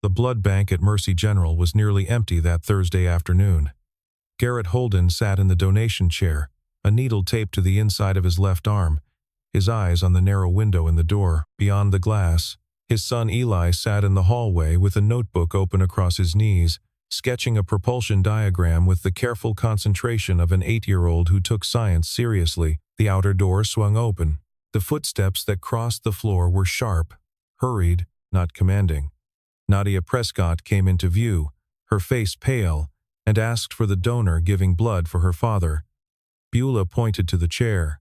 The blood bank at Mercy General was nearly empty that Thursday afternoon. Garrett Holden sat in the donation chair, a needle taped to the inside of his left arm, his eyes on the narrow window in the door. Beyond the glass, his son Eli sat in the hallway with a notebook open across his knees, sketching a propulsion diagram with the careful concentration of an 8-year-old who took science seriously. The outer door swung open. The footsteps that crossed the floor were sharp, hurried, not commanding. Nadia Prescott came into view, her face pale, and asked for the donor giving blood for her father. Beulah pointed to the chair.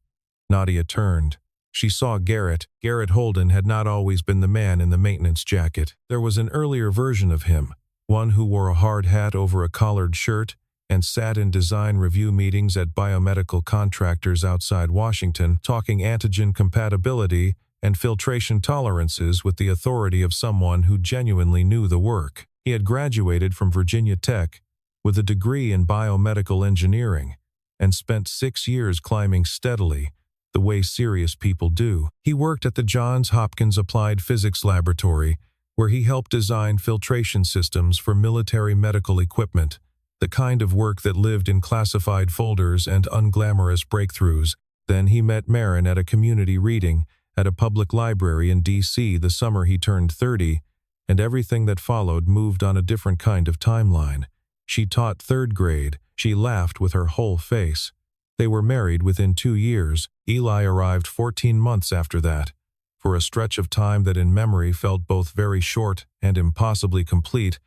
Nadia turned. She saw Garrett. Garrett Holden had not always been the man in the maintenance jacket. There was an earlier version of him, one who wore a hard hat over a collared shirt and sat in design review meetings at biomedical contractors outside Washington, talking antigen compatibility and filtration tolerances with the authority of someone who genuinely knew the work. He had graduated from Virginia Tech with a degree in biomedical engineering and spent 6 years climbing steadily, the way serious people do. He worked at the Johns Hopkins Applied Physics Laboratory, where he helped design filtration systems for military medical equipment, the kind of work that lived in classified folders and unglamorous breakthroughs. Then he met Marin at a community reading at a public library in D.C. the summer he turned 30, and everything that followed moved on a different kind of timeline. She taught 3rd grade. She laughed with her whole face. They were married within 2 years. Eli arrived 14 months after that. For a stretch of time that in memory felt both very short and impossibly complete,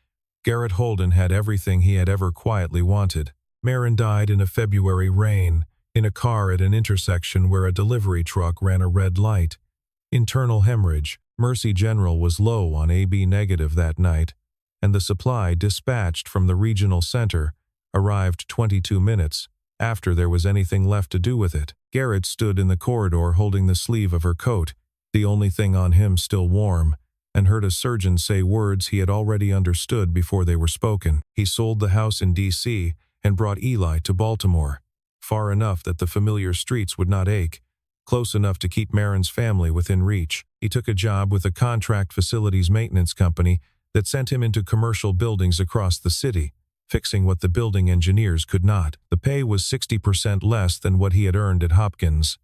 Garrett Holden had everything he had ever quietly wanted. Marin died in a February rain, in a car at an intersection where a delivery truck ran a red light. Internal hemorrhage. Mercy General was low on AB negative that night, and the supply dispatched from the regional center arrived 22 minutes after there was anything left to do with it. Garrett stood in the corridor holding the sleeve of her coat, the only thing on him still warm, and heard a surgeon say words he had already understood before they were spoken. He sold the house in D.C. and brought Eli to Baltimore, far enough that the familiar streets would not ache, close enough to keep Marin's family within reach. He took a job with a contract facilities maintenance company that sent him into commercial buildings across the city, fixing what the building engineers could not. The pay was 60% less than what he had earned at Hopkins.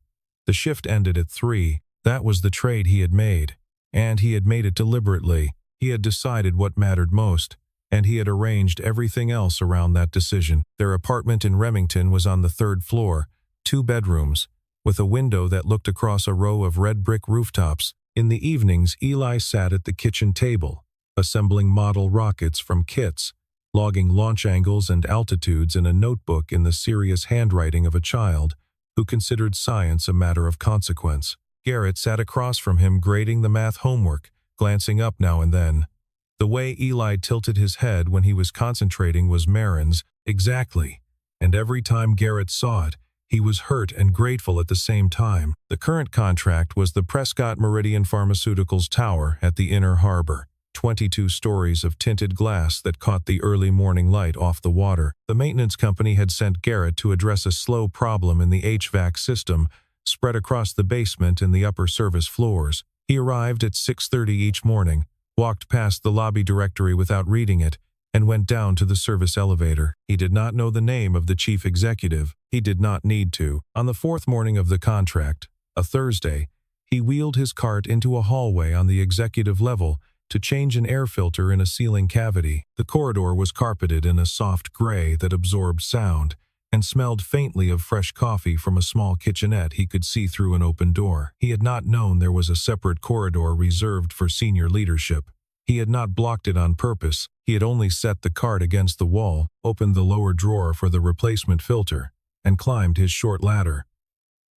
The shift ended at 3. That was the trade he had made, and he had made it deliberately. He had decided what mattered most, and he had arranged everything else around that decision. Their apartment in Remington was on the 3rd floor, 2 bedrooms, with a window that looked across a row of red brick rooftops. In the evenings, Eli sat at the kitchen table, assembling model rockets from kits, logging launch angles and altitudes in a notebook in the serious handwriting of a child who considered science a matter of consequence. Garrett sat across from him grading the math homework, glancing up now and then. The way Eli tilted his head when he was concentrating was Marin's, exactly, and every time Garrett saw it, he was hurt and grateful at the same time. The current contract was the Prescott Meridian Pharmaceuticals Tower at the Inner Harbor, 22 stories of tinted glass that caught the early morning light off the water. The maintenance company had sent Garrett to address a slow problem in the HVAC system spread across the basement and the upper service floors. He arrived at 6:30 each morning, walked past the lobby directory without reading it, and went down to the service elevator. He did not know the name of the chief executive. He did not need to. On the 4th morning of the contract, a Thursday, he wheeled his cart into a hallway on the executive level to change an air filter in a ceiling cavity. The corridor was carpeted in a soft gray that absorbed sound and smelled faintly of fresh coffee from a small kitchenette he could see through an open door. He had not known there was a separate corridor reserved for senior leadership. He had not blocked it on purpose. He had only set the cart against the wall, opened the lower drawer for the replacement filter, and climbed his short ladder.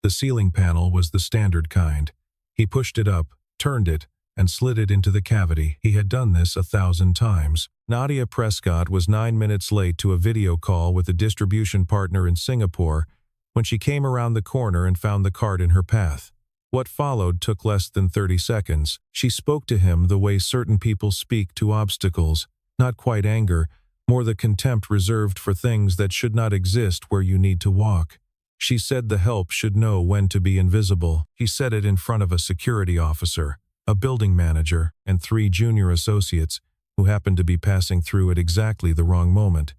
The ceiling panel was the standard kind. He pushed it up, turned it, and slid it into the cavity. He had done this 1,000 times. Nadia Prescott was 9 minutes late to a video call with a distribution partner in Singapore when she came around the corner and found the cart in her path. What followed took less than 30 seconds. She spoke to him the way certain people speak to obstacles, not quite anger, more the contempt reserved for things that should not exist where you need to walk. She said the help should know when to be invisible. He said it in front of a security officer, a building manager, and 3 junior associates, who happened to be passing through at exactly the wrong moment.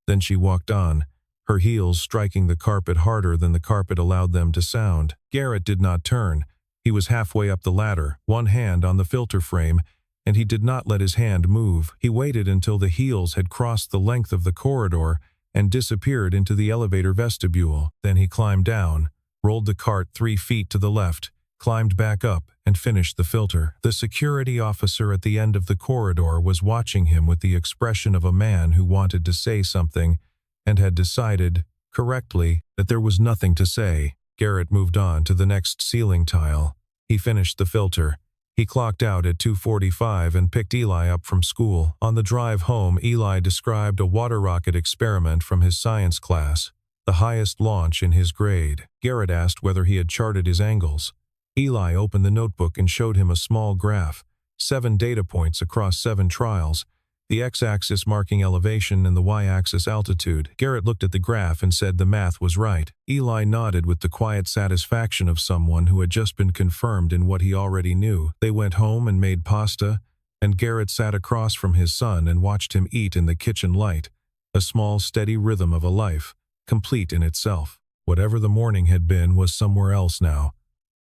Then she walked on, her heels striking the carpet harder than the carpet allowed them to sound. Garrett did not turn. He was halfway up the ladder, one hand on the filter frame, and he did not let his hand move. He waited until the heels had crossed the length of the corridor and disappeared into the elevator vestibule. Then he climbed down, rolled the cart 3 feet to the left, climbed back up, and finished the filter. The security officer at the end of the corridor was watching him with the expression of a man who wanted to say something and had decided, correctly, that there was nothing to say. Garrett moved on to the next ceiling tile. He finished the filter. He clocked out at 2:45 and picked Eli up from school. On the drive home, Eli described a water rocket experiment from his science class, the highest launch in his grade. Garrett asked whether he had charted his angles. Eli opened the notebook and showed him a small graph, 7 data points across 7 trials, the x-axis marking elevation and the y-axis altitude. Garrett looked at the graph and said the math was right. Eli nodded with the quiet satisfaction of someone who had just been confirmed in what he already knew. They went home and made pasta, and Garrett sat across from his son and watched him eat in the kitchen light, a small, steady rhythm of a life, complete in itself. Whatever the morning had been was somewhere else now.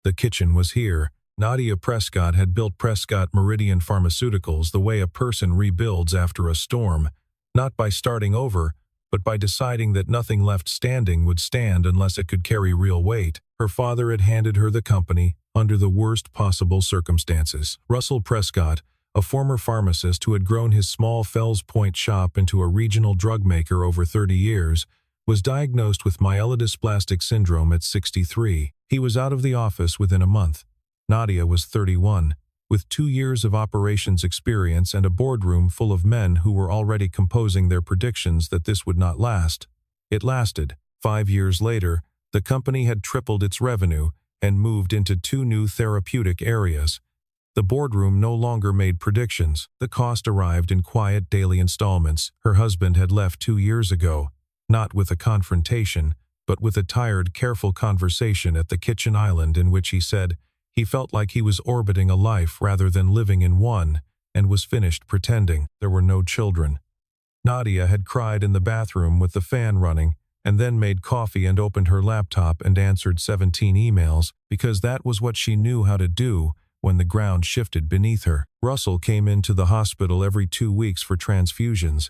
The kitchen was here. Nadia Prescott had built Prescott Meridian Pharmaceuticals the way a person rebuilds after a storm, not by starting over, but by deciding that nothing left standing would stand unless it could carry real weight. Her father had handed her the company under the worst possible circumstances. Russell Prescott, a former pharmacist who had grown his small Fells Point shop into a regional drug maker over 30 years, was diagnosed with myelodysplastic syndrome at 63. He was out of the office within a month. Nadia was 31, with 2 years of operations experience and a boardroom full of men who were already composing their predictions that this would not last. It lasted. 5 years later, the company had tripled its revenue and moved into 2 new therapeutic areas. The boardroom no longer made predictions. The cost arrived in quiet daily installments. Her husband had left 2 years ago, not with a confrontation, but with a tired, careful conversation at the kitchen island in which he said he felt like he was orbiting a life rather than living in one, and was finished pretending. There were no children. Nadia had cried in the bathroom with the fan running, and then made coffee and opened her laptop and answered 17 emails, because that was what she knew how to do when the ground shifted beneath her. Russell came into the hospital every 2 weeks for transfusions.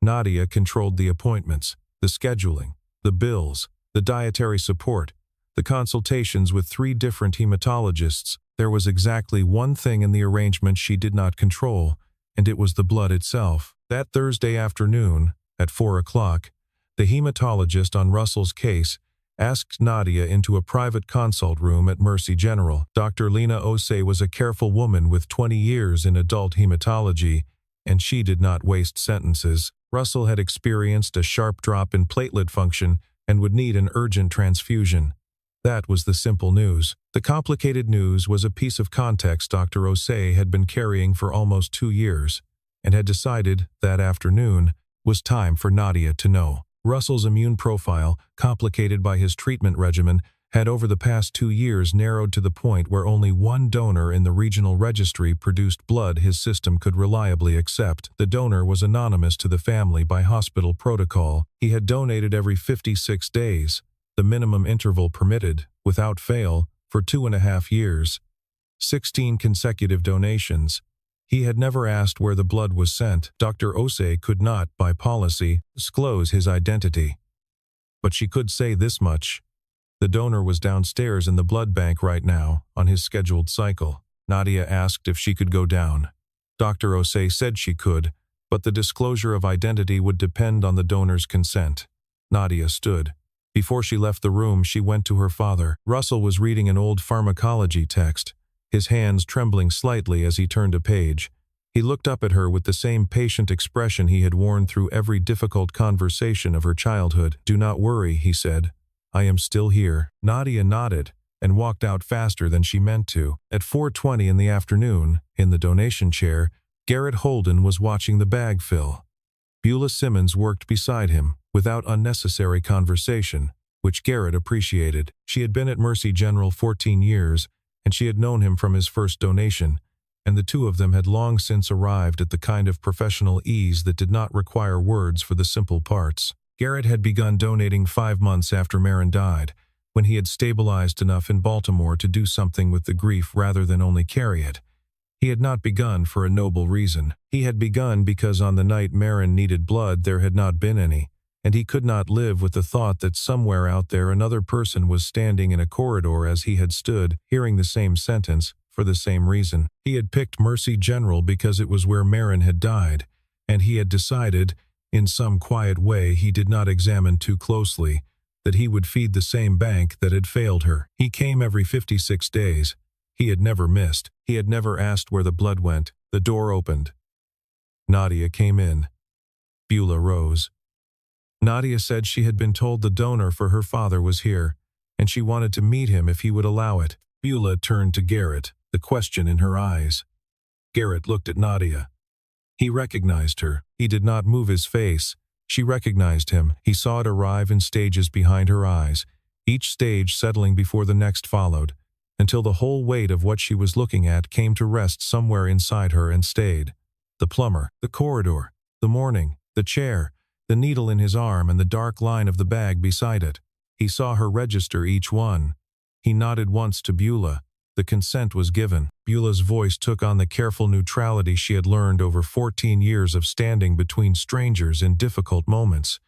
Nadia controlled the appointments, the scheduling, the bills, the dietary support, the consultations with 3 different hematologists. There was exactly one thing in the arrangement she did not control, and it was the blood itself. That Thursday afternoon, at 4 o'clock, the hematologist on Russell's case asked Nadia into a private consult room at Mercy General. Dr. Lena Osei was a careful woman with 20 years in adult hematology, and she did not waste sentences. Russell had experienced a sharp drop in platelet function and would need an urgent transfusion. That was the simple news. The complicated news was a piece of context Dr. Osei had been carrying for almost 2 years, and had decided, that afternoon, was time for Nadia to know. Russell's immune profile, complicated by his treatment regimen, had over the past 2 years narrowed to the point where only one donor in the regional registry produced blood his system could reliably accept. The donor was anonymous to the family by hospital protocol. He had donated every 56 days, the minimum interval permitted, without fail, for 2.5 years. 16 consecutive donations. He had never asked where the blood was sent. Dr. Osei could not, by policy, disclose his identity. But she could say this much. The donor was downstairs in the blood bank right now, on his scheduled cycle. Nadia asked if she could go down. Dr. Osei said she could, but the disclosure of identity would depend on the donor's consent. Nadia stood. Before she left the room, she went to her father. Russell was reading an old pharmacology text, his hands trembling slightly as he turned a page. He looked up at her with the same patient expression he had worn through every difficult conversation of her childhood. "Do not worry," he said. "I am still here." Nadia nodded and walked out faster than she meant to. At 4:20 in the afternoon, in the donation chair, Garrett Holden was watching the bag fill. Beulah Simmons worked beside him, without unnecessary conversation, which Garrett appreciated. She had been at Mercy General 14 years, and she had known him from his first donation. and the two of them had long since arrived at the kind of professional ease that did not require words for the simple parts. Garrett had begun donating 5 months after Marin died, when he had stabilized enough in Baltimore to do something with the grief rather than only carry it. He had not begun for a noble reason. He had begun because on the night Marin needed blood there had not been any, and he could not live with the thought that somewhere out there another person was standing in a corridor as he had stood, hearing the same sentence, for the same reason. He had picked Mercy General because it was where Marin had died, and he had decided, in some quiet way he did not examine too closely, that he would feed the same bank that had failed her. He came every 56 days. He had never missed. He had never asked where the blood went. The door opened. Nadia came in. Beulah rose. Nadia said she had been told the donor for her father was here, and she wanted to meet him if he would allow it. Beulah turned to Garrett, the question in her eyes. Garrett looked at Nadia. He recognized her. He did not move his face. She recognized him. He saw it arrive in stages behind her eyes, each stage settling before the next followed, until the whole weight of what she was looking at came to rest somewhere inside her and stayed. The plumber, the corridor, the morning, the chair, the needle in his arm and the dark line of the bag beside it. He saw her register each one. He nodded once to Beulah. The consent was given. Beulah's voice took on the careful neutrality she had learned over 14 years of standing between strangers in difficult moments.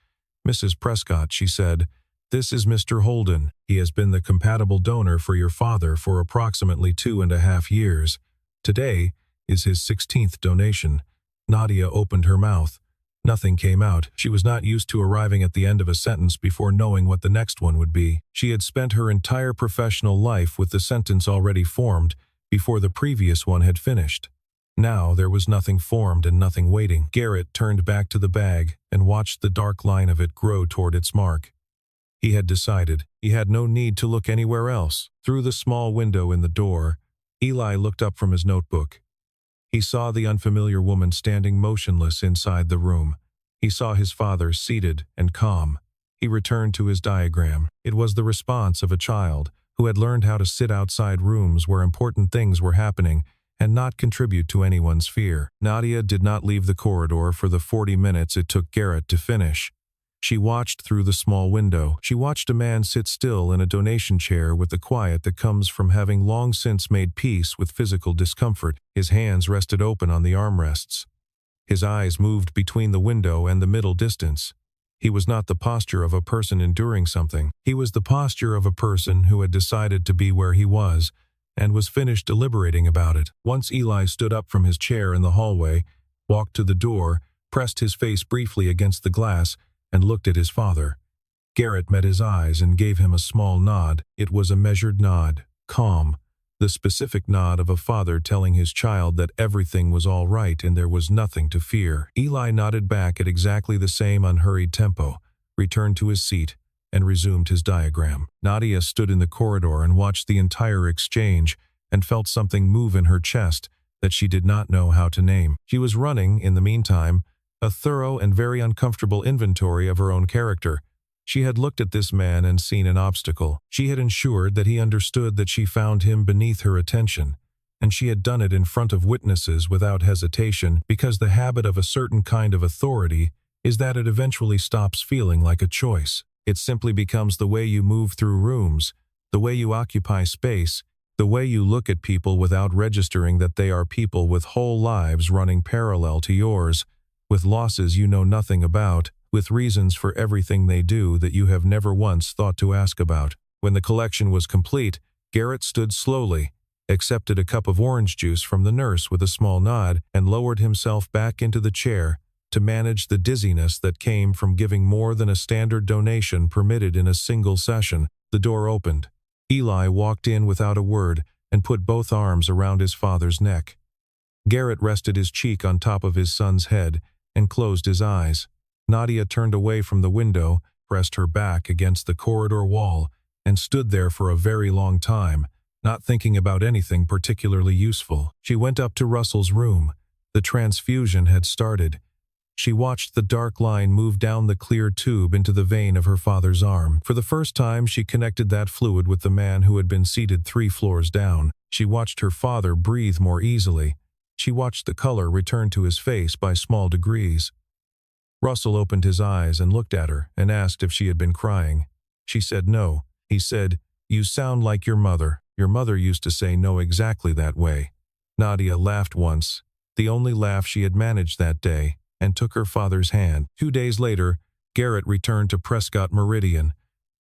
"Mrs. Prescott," she said, "this is Mr. Holden. He has been the compatible donor for your father for approximately 2.5 years. Today is his 16th donation." Nadia opened her mouth. Nothing came out. She was not used to arriving at the end of a sentence before knowing what the next one would be. She had spent her entire professional life with the sentence already formed before the previous one had finished. Now there was nothing formed and nothing waiting. Garrett turned back to the bag and watched the dark line of it grow toward its mark. He had decided. He had no need to look anywhere else. Through the small window in the door, Eli looked up from his notebook. He saw the unfamiliar woman standing motionless inside the room. He saw his father seated and calm. He returned to his diagram. It was the response of a child who had learned how to sit outside rooms where important things were happening and not contribute to anyone's fear. Nadia did not leave the corridor for the 40 minutes it took Garrett to finish. She watched through the small window. She watched a man sit still in a donation chair with the quiet that comes from having long since made peace with physical discomfort. His hands rested open on the armrests. His eyes moved between the window and the middle distance. He was not the posture of a person enduring something. He was the posture of a person who had decided to be where he was and was finished deliberating about it. Once Eli stood up from his chair in the hallway, walked to the door, pressed his face briefly against the glass, and looked at his father. Garrett met his eyes and gave him a small nod. It was a measured nod, calm, the specific nod of a father telling his child that everything was all right and there was nothing to fear. Eli nodded back at exactly the same unhurried tempo, returned to his seat, and resumed his diagram. Nadia stood in the corridor and watched the entire exchange and felt something move in her chest that she did not know how to name. She was running, in the meantime, a thorough and very uncomfortable inventory of her own character. She had looked at this man and seen an obstacle. She had ensured that he understood that she found him beneath her attention, and she had done it in front of witnesses without hesitation because the habit of a certain kind of authority is that it eventually stops feeling like a choice. It simply becomes the way you move through rooms, the way you occupy space, the way you look at people without registering that they are people with whole lives running parallel to yours, with losses you know nothing about, with reasons for everything they do that you have never once thought to ask about. When the collection was complete, Garrett stood slowly, accepted a cup of orange juice from the nurse with a small nod, and lowered himself back into the chair to manage the dizziness that came from giving more than a standard donation permitted in a single session. The door opened. Eli walked in without a word and put both arms around his father's neck. Garrett rested his cheek on top of his son's head and closed his eyes. Nadia turned away from the window, pressed her back against the corridor wall, and stood there for a very long time, not thinking about anything particularly useful. She went up to Russell's room. The transfusion had started. She watched the dark line move down the clear tube into the vein of her father's arm. For the first time, she connected that fluid with the man who had been seated 3 floors down. She watched her father breathe more easily, She watched the color return to his face by small degrees. Russell opened his eyes and looked at her and asked if she had been crying. She said no. He said, "You sound like your mother. Your mother used to say no exactly that way." Nadia laughed once, the only laugh she had managed that day, and took her father's hand. 2 days later, Garrett returned to Prescott Meridian.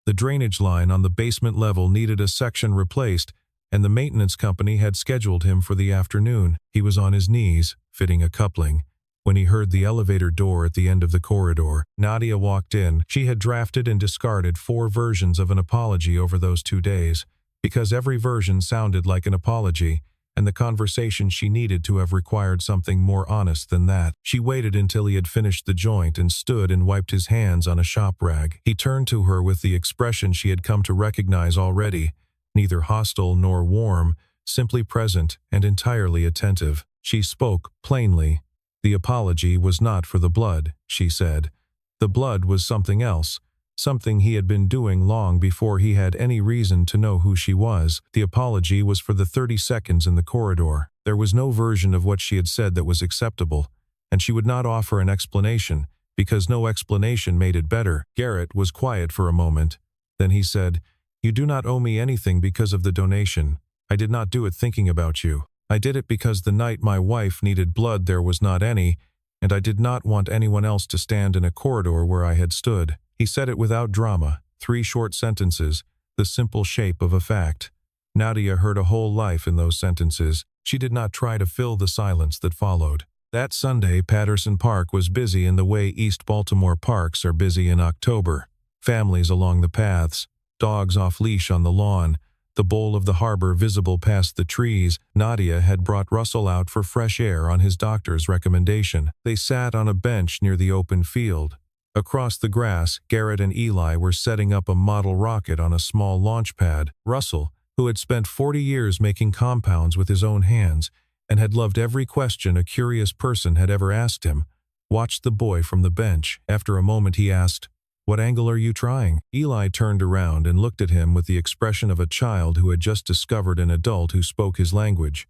The drainage line on the basement level needed a section replaced, and the maintenance company had scheduled him for the afternoon. He was on his knees, fitting a coupling, when he heard the elevator door at the end of the corridor. Nadia walked in. She had drafted and discarded 4 versions of an apology over those 2 days, because every version sounded like an apology, and the conversation she needed to have required something more honest than that. She waited until he had finished the joint and stood and wiped his hands on a shop rag. He turned to her with the expression she had come to recognize already, neither hostile nor warm, simply present and entirely attentive. She spoke plainly. The apology was not for the blood, she said. The blood was something else, something he had been doing long before he had any reason to know who she was. The apology was for the 30 seconds in the corridor. There was no version of what she had said that was acceptable, and she would not offer an explanation, because no explanation made it better. Garrett was quiet for a moment. Then he said, "You do not owe me anything because of the donation. I did not do it thinking about you. I did it because the night my wife needed blood there was not any, and I did not want anyone else to stand in a corridor where I had stood." He said it without drama, 3 short sentences, the simple shape of a fact. Nadia heard a whole life in those sentences. She did not try to fill the silence that followed. That Sunday, Patterson Park was busy in the way East Baltimore parks are busy in October. Families along the paths, dogs off leash on the lawn, the bowl of the harbor visible past the trees. Nadia had brought Russell out for fresh air on his doctor's recommendation. They sat on a bench near the open field. Across the grass, Garrett and Eli were setting up a model rocket on a small launch pad. Russell, who had spent 40 years making compounds with his own hands and had loved every question a curious person had ever asked him, watched the boy from the bench. After a moment he asked, "What angle are you trying?" Eli turned around and looked at him with the expression of a child who had just discovered an adult who spoke his language.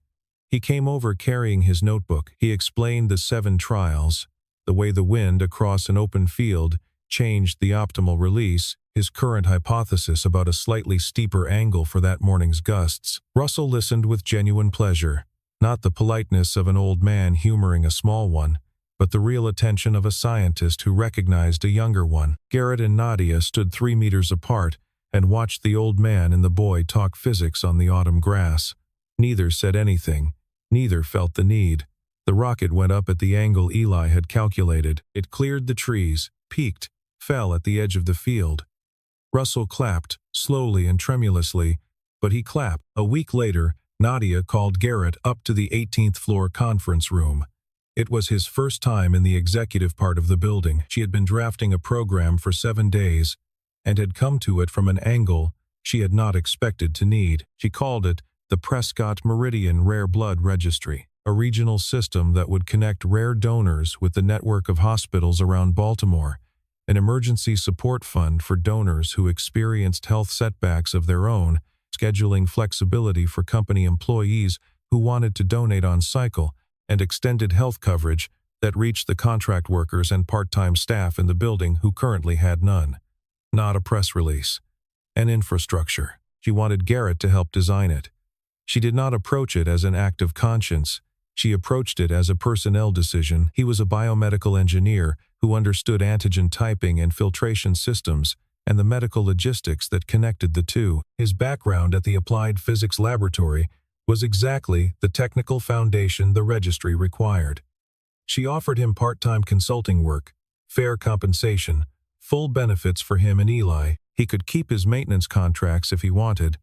He came over carrying his notebook. He explained the 7 trials, the way the wind across an open field changed the optimal release, his current hypothesis about a slightly steeper angle for that morning's gusts. Russell listened with genuine pleasure, not the politeness of an old man humoring a small one, but the real attention of a scientist who recognized a younger one. Garrett and Nadia stood 3 meters apart and watched the old man and the boy talk physics on the autumn grass. Neither said anything. Neither felt the need. The rocket went up at the angle Eli had calculated. It cleared the trees, peaked, fell at the edge of the field. Russell clapped, slowly and tremulously, but he clapped. A week later, Nadia called Garrett up to the 18th floor conference room. It was his first time in the executive part of the building. She had been drafting a program for 7 days, and had come to it from an angle she had not expected to need. She called it the Prescott Meridian Rare Blood Registry, a regional system that would connect rare donors with the network of hospitals around Baltimore, an emergency support fund for donors who experienced health setbacks of their own, scheduling flexibility for company employees who wanted to donate on cycle, and extended health coverage that reached the contract workers and part-time staff in the building who currently had none. Not a press release. An infrastructure. She wanted Garrett to help design it. She did not approach it as an act of conscience. She approached it as a personnel decision. He was a biomedical engineer who understood antigen typing and filtration systems and the medical logistics that connected the two. His background at the Applied Physics Laboratory was exactly the technical foundation the registry required. She offered him part-time consulting work, fair compensation, full benefits for him and Eli. He could keep his maintenance contracts if he wanted,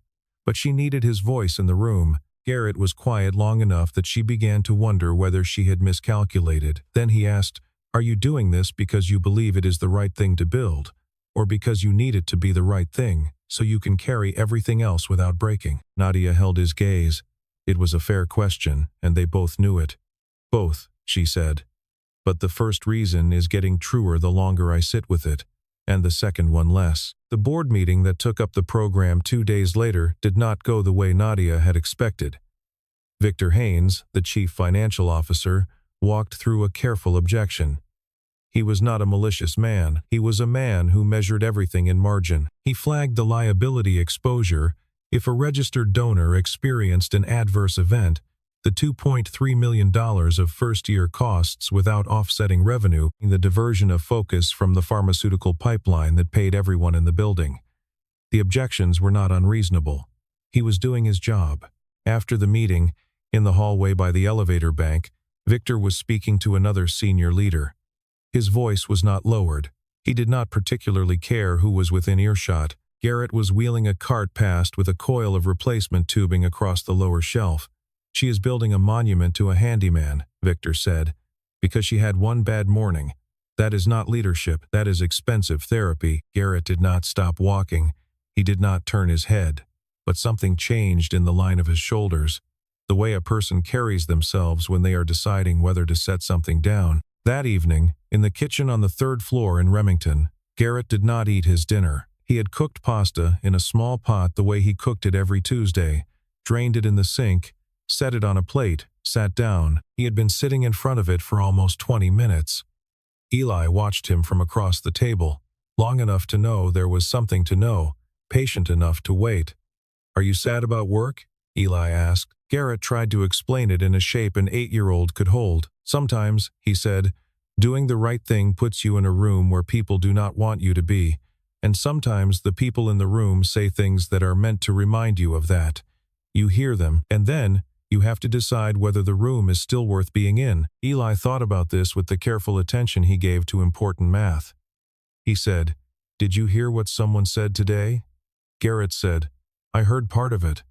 but she needed his voice in the room. Garrett was quiet long enough that she began to wonder whether she had miscalculated. Then he asked, "Are you doing this because you believe it is the right thing to build, or because you need it to be the right thing, so you can carry everything else without breaking?" Nadia held his gaze. It was a fair question, and they both knew it. "Both," she said. "But the first reason is getting truer the longer I sit with it, and the second one less." The board meeting that took up the program 2 days later did not go the way Nadia had expected. Victor Haynes, the chief financial officer, walked through a careful objection. He was not a malicious man. He was a man who measured everything in margin. He flagged the liability exposure. If a registered donor experienced an adverse event, the $2.3 million of first-year costs without offsetting revenue, the diversion of focus from the pharmaceutical pipeline that paid everyone in the building. The objections were not unreasonable. He was doing his job. After the meeting, in the hallway by the elevator bank, Victor was speaking to another senior leader. His voice was not lowered. He did not particularly care who was within earshot. Garrett was wheeling a cart past with a coil of replacement tubing across the lower shelf. "She is building a monument to a handyman," Victor said, "because she had one bad morning. That is not leadership, that is expensive therapy." Garrett did not stop walking. He did not turn his head. But something changed in the line of his shoulders, the way a person carries themselves when they are deciding whether to set something down. That evening, in the kitchen on the 3rd floor in Remington, Garrett did not eat his dinner. He had cooked pasta in a small pot the way he cooked it every Tuesday, drained it in the sink, set it on a plate, sat down. He had been sitting in front of it for almost 20 minutes. Eli watched him from across the table, long enough to know there was something to know, patient enough to wait. "Are you sad about work?" Eli asked. Garrett tried to explain it in a shape an 8-year-old could hold. "Sometimes," he said, "doing the right thing puts you in a room where people do not want you to be, and sometimes the people in the room say things that are meant to remind you of that. You hear them, and then you have to decide whether the room is still worth being in." Eli thought about this with the careful attention he gave to important math. He said, "Did you hear what someone said today?" Garrett said, "I heard part of it."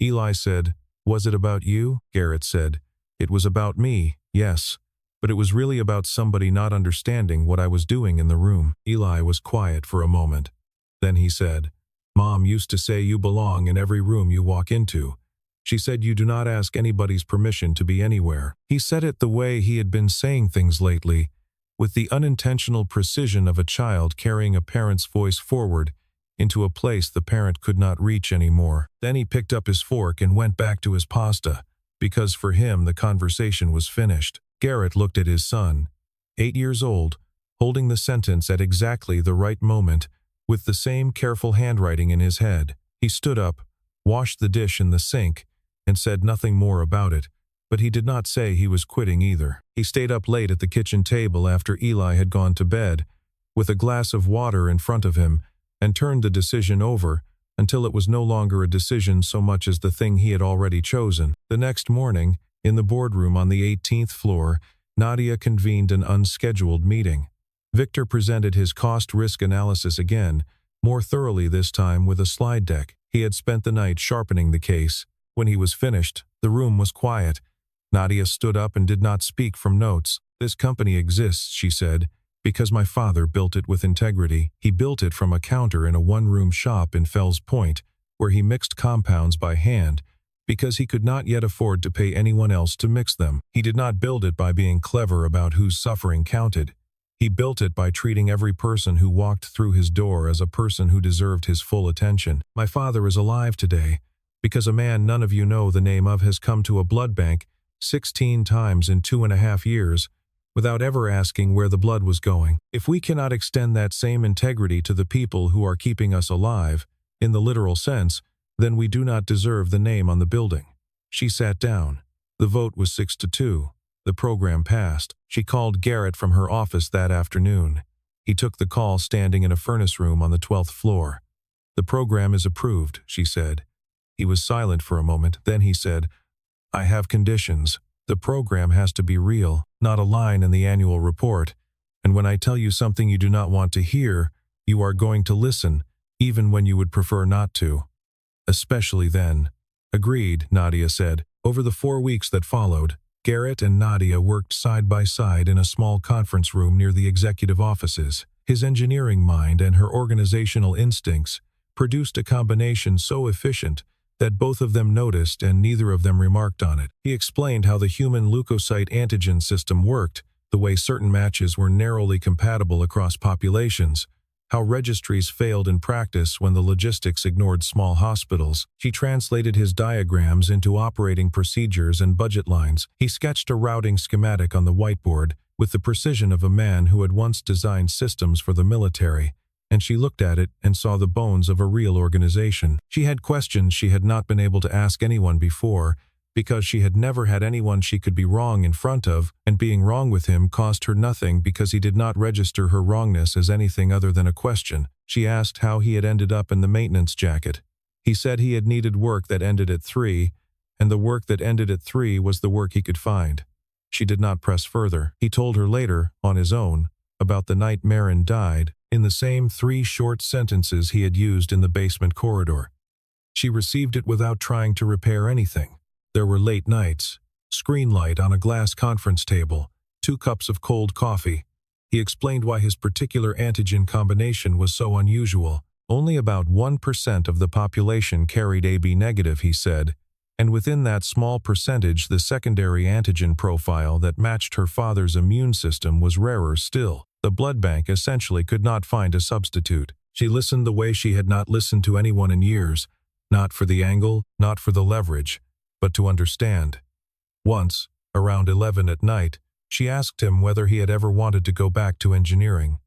Eli said, "Was it about you?" Garrett said, "It was about me, yes, but it was really about somebody not understanding what I was doing in the room." Eli was quiet for a moment. Then he said, "Mom used to say you belong in every room you walk into. She said you do not ask anybody's permission to be anywhere." He said it the way he had been saying things lately, with the unintentional precision of a child carrying a parent's voice forward into a place the parent could not reach anymore. Then he picked up his fork and went back to his pasta, because for him the conversation was finished. Garrett looked at his son, 8 years old, holding the sentence at exactly the right moment, with the same careful handwriting in his head. He stood up, washed the dish in the sink, and said nothing more about it, but he did not say he was quitting either. He stayed up late at the kitchen table after Eli had gone to bed, with a glass of water in front of him, and turned the decision over until it was no longer a decision so much as the thing he had already chosen. The next morning, in the boardroom on the 18th floor, Nadia convened an unscheduled meeting. Victor presented his cost-risk analysis again, more thoroughly this time with a slide deck. He had spent the night sharpening the case. When he was finished, the room was quiet. Nadia stood up and did not speak from notes. "This company exists," she said, "because my father built it with integrity. He built it from a counter in a one-room shop in Fells Point, where he mixed compounds by hand, because he could not yet afford to pay anyone else to mix them. He did not build it by being clever about whose suffering counted. He built it by treating every person who walked through his door as a person who deserved his full attention. My father is alive today, because a man none of you know the name of has come to a blood bank 16 times in 2.5 years, without ever asking where the blood was going. If we cannot extend that same integrity to the people who are keeping us alive, in the literal sense, then we do not deserve the name on the building." She sat down. The vote was 6-2. The program passed. She called Garrett from her office that afternoon. He took the call standing in a furnace room on the 12th floor. "The program is approved," she said. He was silent for a moment. Then he said, "I have conditions. The program has to be real, not a line in the annual report. And when I tell you something you do not want to hear, you are going to listen, even when you would prefer not to. Especially then." "Agreed," Nadia said. Over the 4 weeks that followed, Garrett and Nadia worked side by side in a small conference room near the executive offices. His engineering mind and her organizational instincts produced a combination so efficient that both of them noticed and neither of them remarked on it. He explained how the human leukocyte antigen system worked, the way certain matches were narrowly compatible across populations, how registries failed in practice when the logistics ignored small hospitals. She translated his diagrams into operating procedures and budget lines. He sketched a routing schematic on the whiteboard with the precision of a man who had once designed systems for the military, and she looked at it and saw the bones of a real organization. She had questions she had not been able to ask anyone before, because she had never had anyone she could be wrong in front of, and being wrong with him cost her nothing because he did not register her wrongness as anything other than a question. She asked how he had ended up in the maintenance jacket. He said he had needed work that ended at 3, and the work that ended at 3 was the work he could find. She did not press further. He told her later, on his own, about the night Marin died, in the same 3 short sentences he had used in the basement corridor. She received it without trying to repair anything. There were late nights, screen light on a glass conference table, 2 cups of cold coffee. He explained why his particular antigen combination was so unusual. Only about 1% of the population carried AB negative, he said, and within that small percentage the secondary antigen profile that matched her father's immune system was rarer still. The blood bank essentially could not find a substitute. She listened the way she had not listened to anyone in years, not for the angle, not for the leverage, but to understand. Once, around 11 at night, she asked him whether he had ever wanted to go back to engineering.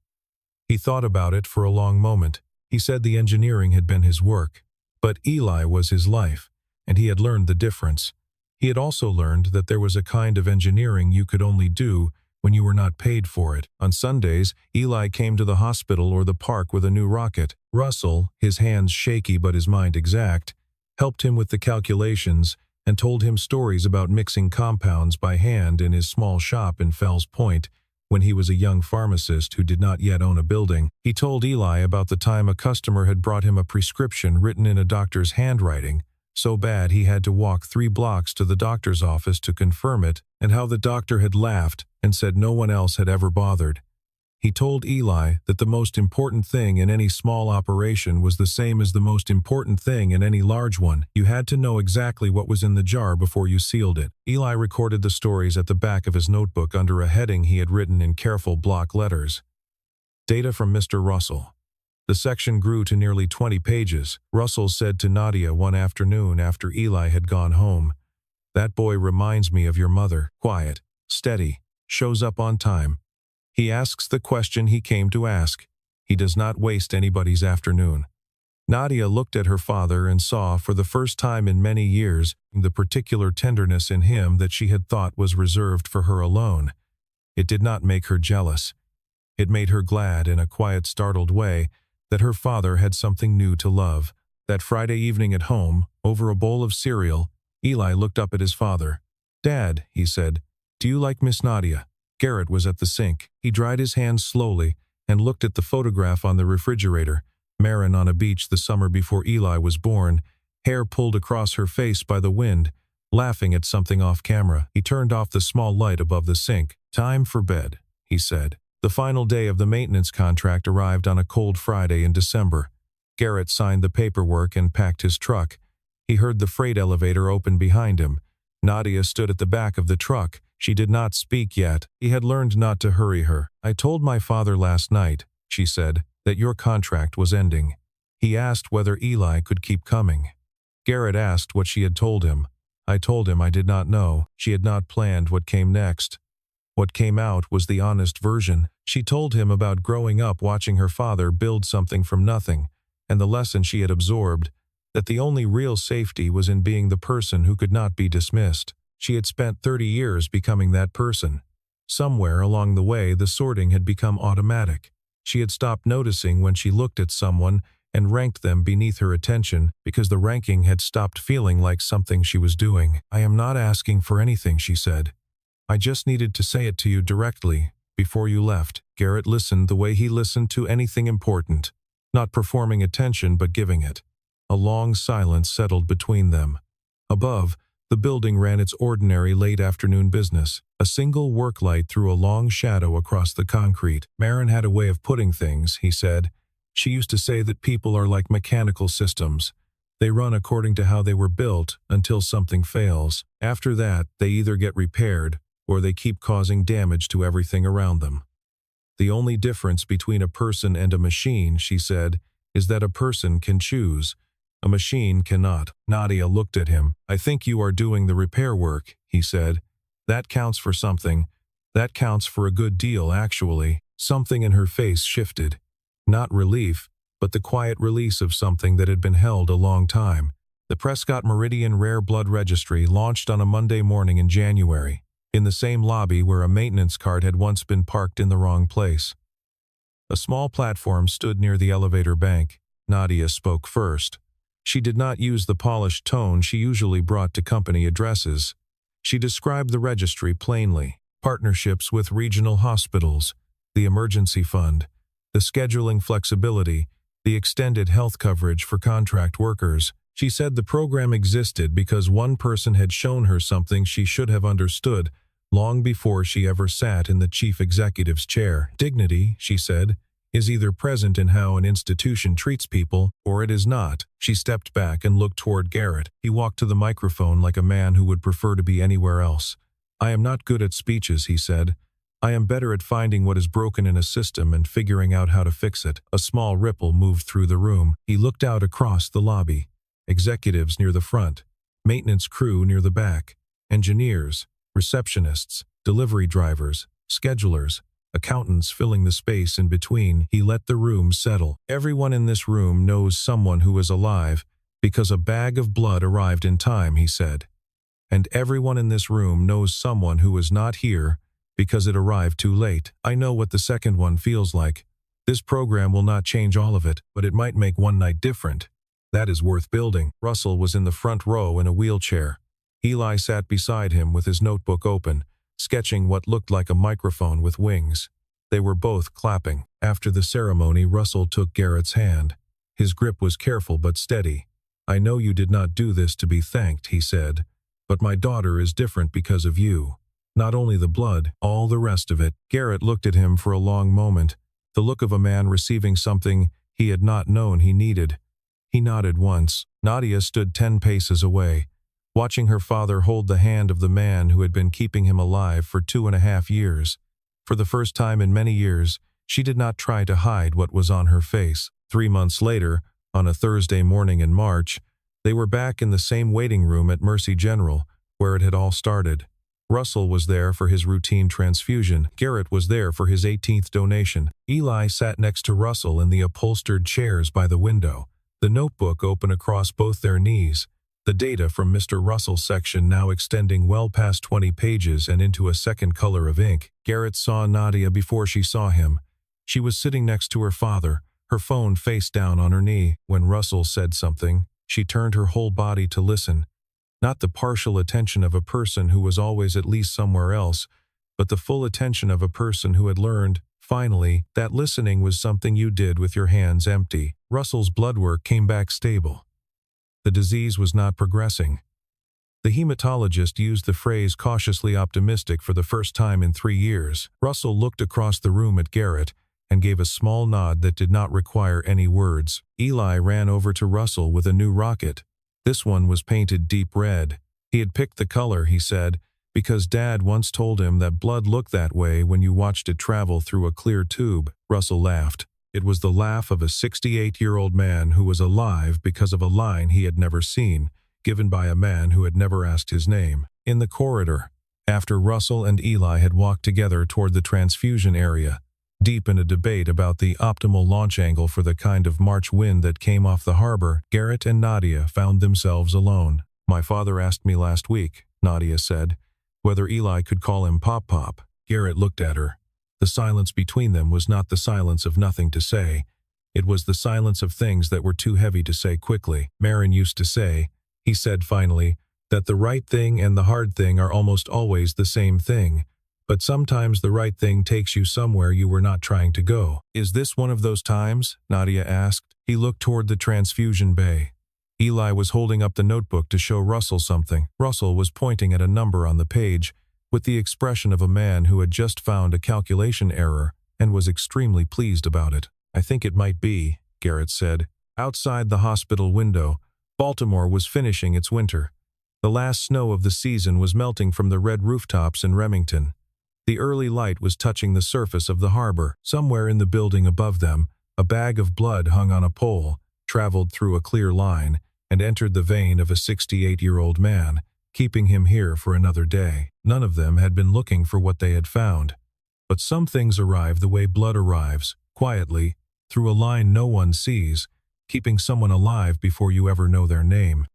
He thought about it for a long moment. He said the engineering had been his work, but Eli was his life, and he had learned the difference. He had also learned that there was a kind of engineering you could only do when you were not paid for it. On Sundays, Eli came to the hospital or the park with a new rocket. Russell, his hands shaky but his mind exact, helped him with the calculations and told him stories about mixing compounds by hand in his small shop in Fells Point when he was a young pharmacist who did not yet own a building. He told Eli about the time a customer had brought him a prescription written in a doctor's handwriting, so bad he had to walk 3 blocks to the doctor's office to confirm it, and how the doctor had laughed and said no one else had ever bothered. He told Eli that the most important thing in any small operation was the same as the most important thing in any large one. You had to know exactly what was in the jar before you sealed it. Eli recorded the stories at the back of his notebook under a heading he had written in careful block letters. Data from Mr. Russell. The section grew to nearly 20 pages. Russell said to Nadia one afternoon after Eli had gone home, "That boy reminds me of your mother. Quiet, steady, shows up on time. He asks the question he came to ask. He does not waste anybody's afternoon." Nadia looked at her father and saw, for the first time in many years, the particular tenderness in him that she had thought was reserved for her alone. It did not make her jealous. It made her glad in a quiet, startled way that her father had something new to love. That Friday evening at home, over a bowl of cereal, Eli looked up at his father. "Dad," he said, "do you like Miss Nadia?" Garrett was at the sink. He dried his hands slowly and looked at the photograph on the refrigerator. Marin on a beach the summer before Eli was born, hair pulled across her face by the wind, laughing at something off camera. He turned off the small light above the sink. "Time for bed," he said. The final day of the maintenance contract arrived on a cold Friday in December. Garrett signed the paperwork and packed his truck. He heard the freight elevator open behind him. Nadia stood at the back of the truck. She did not speak yet. He had learned not to hurry her. "I told my father last night," she said, "that your contract was ending. He asked whether Eli could keep coming." Garrett asked what she had told him. "I told him I did not know." She had not planned what came next. What came out was the honest version. She told him about growing up watching her father build something from nothing, and the lesson she had absorbed, that the only real safety was in being the person who could not be dismissed. She had spent 30 years becoming that person. Somewhere along the way, the sorting had become automatic. She had stopped noticing when she looked at someone and ranked them beneath her attention because the ranking had stopped feeling like something she was doing. "I am not asking for anything," she said. "I just needed to say it to you directly, before you left." Garrett listened the way he listened to anything important, not performing attention but giving it. A long silence settled between them. Above, the building ran its ordinary late afternoon business. A single work light threw a long shadow across the concrete. "Marin had a way of putting things," he said. "She used to say that people are like mechanical systems. They run according to how they were built until something fails. After that, they either get repaired or they keep causing damage to everything around them." The only difference between a person and a machine, she said, is that a person can choose. A machine cannot. Nadia looked at him. I think you are doing the repair work, he said. That counts for something. That counts for a good deal, actually. Something in her face shifted. Not relief, but the quiet release of something that had been held a long time. The Prescott Meridian Rare Blood Registry launched on a Monday morning in January, in the same lobby where a maintenance cart had once been parked in the wrong place. A small platform stood near the elevator bank. Nadia spoke first. She did not use the polished tone she usually brought to company addresses. She described the registry plainly: partnerships with regional hospitals, the emergency fund, the scheduling flexibility, the extended health coverage for contract workers. She said the program existed because one person had shown her something she should have understood long before she ever sat in the chief executive's chair. Dignity, she said, is either present in how an institution treats people, or it is not. She stepped back and looked toward Garrett. He walked to the microphone like a man who would prefer to be anywhere else. I am not good at speeches, he said. I am better at finding what is broken in a system and figuring out how to fix it. A small ripple moved through the room. He looked out across the lobby. Executives near the front, maintenance crew near the back, engineers, receptionists, delivery drivers, schedulers, accountants filling the space in between. He let the room settle. Everyone in this room knows someone who is alive because a bag of blood arrived in time, he said. And everyone in this room knows someone who is not here because it arrived too late. I know what the second one feels like. This program will not change all of it, but it might make one night different. That is worth building. Russell was in the front row in a wheelchair. Eli sat beside him with his notebook open, sketching what looked like a microphone with wings. They were both clapping. After the ceremony, Russell took Garrett's hand. His grip was careful but steady. I know you did not do this to be thanked, he said, but my daughter is different because of you. Not only the blood, all the rest of it. Garrett looked at him for a long moment, the look of a man receiving something he had not known he needed. He nodded once. Nadia stood 10 paces away, watching her father hold the hand of the man who had been keeping him alive for 2.5 years. For the first time in many years, she did not try to hide what was on her face. 3 months later, on a Thursday morning in March, they were back in the same waiting room at Mercy General, where it had all started. Russell was there for his routine transfusion. Garrett was there for his 18th donation. Eli sat next to Russell in the upholstered chairs by the window, the notebook open across both their knees, the data from Mr. Russell's section now extending well past 20 pages and into a second color of ink. Garrett saw Nadia before she saw him. She was sitting next to her father, her phone face down on her knee. When Russell said something, she turned her whole body to listen. Not the partial attention of a person who was always at least somewhere else, but the full attention of a person who had learned, finally, that listening was something you did with your hands empty. Russell's blood work came back stable. The disease was not progressing. The hematologist used the phrase cautiously optimistic for the first time in 3 years. Russell looked across the room at Garrett and gave a small nod that did not require any words. Eli ran over to Russell with a new rocket. This one was painted deep red. He had picked the color, he said, because Dad once told him that blood looked that way when you watched it travel through a clear tube. Russell laughed. It was the laugh of a 68-year-old man who was alive because of a line he had never seen, given by a man who had never asked his name. In the corridor, after Russell and Eli had walked together toward the transfusion area, deep in a debate about the optimal launch angle for the kind of March wind that came off the harbor, Garrett and Nadia found themselves alone. My father asked me last week, Nadia said, whether Eli could call him Pop-Pop. Garrett looked at her. The silence between them was not the silence of nothing to say. It was the silence of things that were too heavy to say quickly. Marin used to say, he said finally, that the right thing and the hard thing are almost always the same thing. But sometimes the right thing takes you somewhere you were not trying to go. Is this one of those times? Nadia asked. He looked toward the transfusion bay. Eli was holding up the notebook to show Russell something. Russell was pointing at a number on the page, with the expression of a man who had just found a calculation error and was extremely pleased about it. I think it might be, Garrett said. Outside the hospital window, Baltimore was finishing its winter. The last snow of the season was melting from the red rooftops in Remington. The early light was touching the surface of the harbor. Somewhere in the building above them, a bag of blood hung on a pole, traveled through a clear line, and entered the vein of a 68-year-old man, keeping him here for another day. None of them had been looking for what they had found. But some things arrive the way blood arrives, quietly, through a line no one sees, keeping someone alive before you ever know their name.